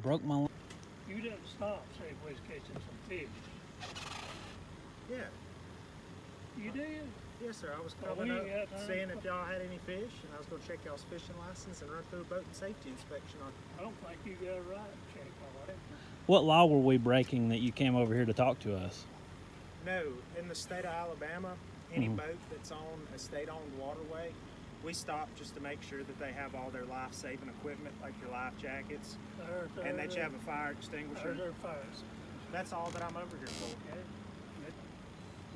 broke my line. You didn't stop, say we was catching some fish. Yeah. You did? Yes, sir. I was Well, coming we up ain't got time. seeing if y'all had any fish, and I was going to check y'all's fishing license and run through a boat and safety inspection on. I don't think you got a right to check all that. What law were we breaking that you came over here to talk to us? No, in the state of Alabama, any boat that's on a state-owned waterway, we stop just to make sure that they have all their life-saving equipment, like your life jackets, and that you have a fire extinguisher. There's our fires. That's all that I'm over here for. Okay.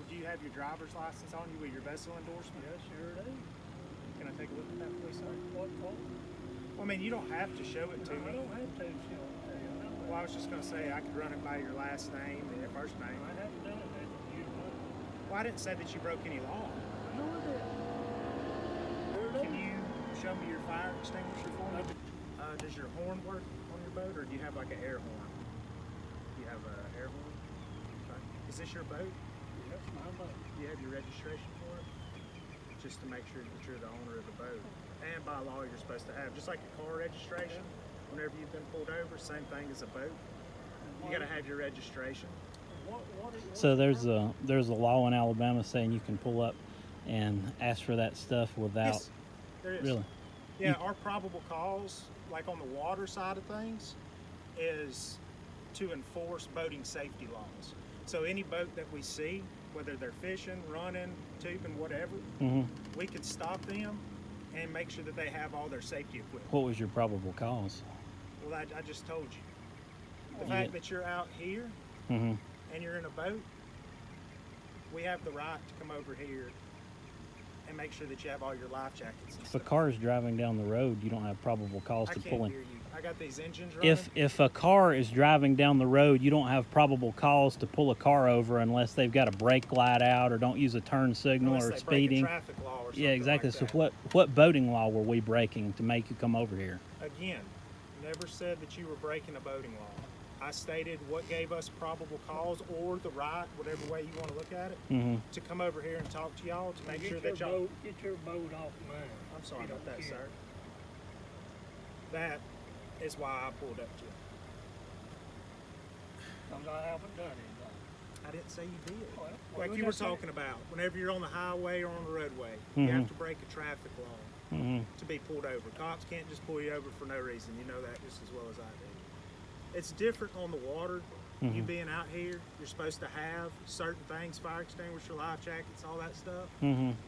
Do you have your driver's license on you with your vessel endorsement? Yes, sure do. Can I take a look at that, please, sir? What for? Well, I mean, you don't have to show it to I me. don't have to show it to you. Well, I was just going to say I could run it by your last name and your first name. I haven't done it. You know. Well, I didn't say that you broke any law. I know I did. Sure do. Can you show me your fire extinguisher for me? Does your horn work on your boat, or do you have like an air horn? Do you have an air horn? Okay. Is this your boat? That's my boat. Do you have your registration for it? Just to make sure that you're the owner of the boat. And by law, you're supposed to have, just like a car registration, whenever you've been pulled over, same thing as a boat. You got to have your registration. So there's a law in Alabama saying you can pull up and ask for that stuff without. Yes, there is. Really? Yeah, our probable cause, like on the water side of things, is to enforce boating safety laws. So any boat that we see, whether they're fishing, running, tubing, whatever, we could stop them and make sure that they have all their safety equipment. What was your probable cause? Well, I just told you. The fact that you're out here and you're in a boat, we have the right to come over here and make sure that you have all your life jackets and If a stuff. car is driving down the road, you don't have probable cause I to can't pull in. hear you. I got these engines running. If a car is driving down the road, you don't have probable cause to pull a car over unless they've got a brake light out or don't use a turn signal Unless or they break a speeding. traffic law or something Yeah, exactly. like So that. what boating law were we breaking to make you come over here? Again, never said that you were breaking a boating law. I stated what gave us probable cause or the right, whatever way you want to look at it, to come over here and talk to y'all to make sure that y'all. Get your boat off mine. I'm sorry You about don't that, care. sir. That is why I pulled up to you. Because I haven't done anything. I didn't say you did. Well, Like we you were just said- talking about, whenever you're on the highway or on the roadway, you have to break a traffic law to be pulled over. Cops can't just pull you over for no reason. You know that just as well as I do. It's different on the water. You being out here, you're supposed to have certain things, fire extinguisher, life jackets, all that stuff.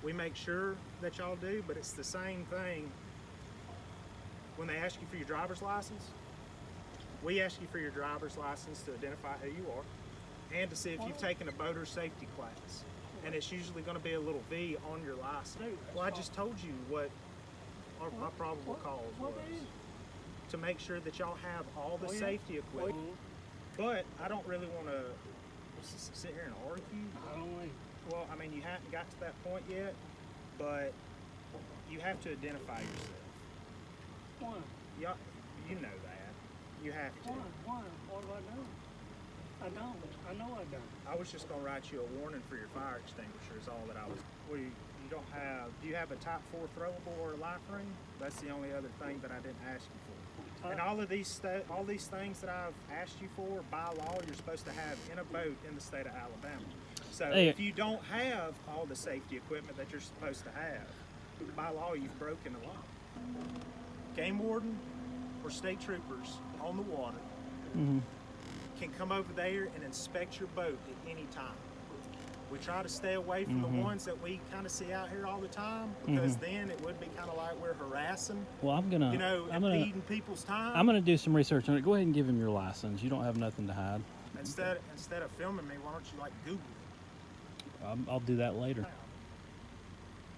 We make sure that y'all do, but it's the same thing when they ask you for your driver's license. We ask you for your driver's license to identify who you are and to see if you've taken a boater safety class. And it's usually going to be a little V on your license. Well, I just told you what my probable cause was. To make sure that y'all have all the safety equipment. But I don't really want to sit here and argue. I don't think. Well, I mean, you haven't got to that point yet, but you have to identify yourself. Why? You know that. You have to. Why? What do I do? I don't. I know I don't. I was just going to write you a warning for your fire extinguisher is all that I was. Well, you don't have, do you have a type 4 throwable or a life ring? That's the only other thing that I didn't ask you for. And all these things that I've asked you for, by law, you're supposed to have in a boat in the state of Alabama. So if you don't have all the safety equipment that you're supposed to have, by law, you've broken the law. Game warden or state troopers on the water can come over there and inspect your boat at any time. We try to stay away from the ones that we kind of see out here all the time because then it would be kind of like we're harassing, Well, impeding people's time. I'm gonna do some research on it. Go ahead and give him your license. You don't have nothing to hide. Instead of filming me, why don't you like Google it? I'll do that later.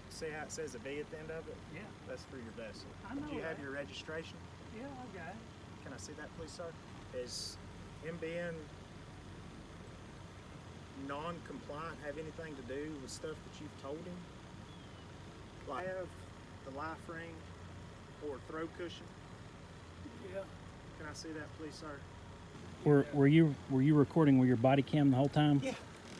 See how it says a V at the end of it? Yeah. That's for your vessel. I know Do you have that. your registration? Yeah, I got it. Can I see that, please, sir? Is him being non-compliant have anything to do with stuff that you've told him? Like have the life ring or throw cushion? Yeah. Can I see that, please, sir? Were you recording with your body cam the whole time? Yeah.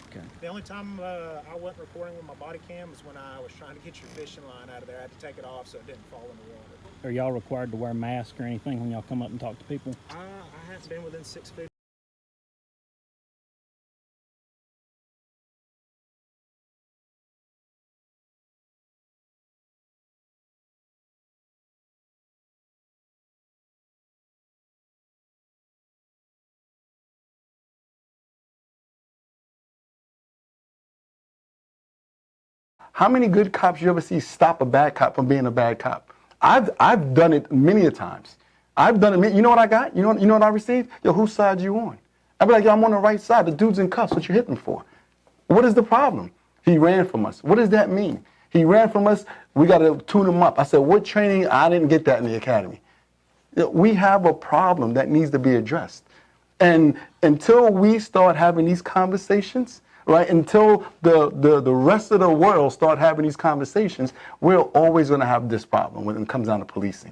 Okay. The only time I wasn't recording with my body cam was when I was trying to get your fishing line out of there. I had to take it off so it didn't fall in the water. Are y'all required to wear masks or anything when y'all come up and talk to people? I I haven't been within 6 feet. How many good cops you ever see stop a bad cop from being a bad cop? I've done it many a times. I've done it. You know what I got? You know what I received? Yo, whose side you on? I'd be like, yo, I'm on the right side. The dude's in cuffs. What you hitting for? What is the problem? He ran from us. What does that mean? He ran from us. We got to tune him up. I said, what training? I didn't get that in the academy. We have a problem that needs to be addressed. And until we start having these conversations, right, until the rest of the world start having these conversations, we're always going to have this problem when it comes down to policing.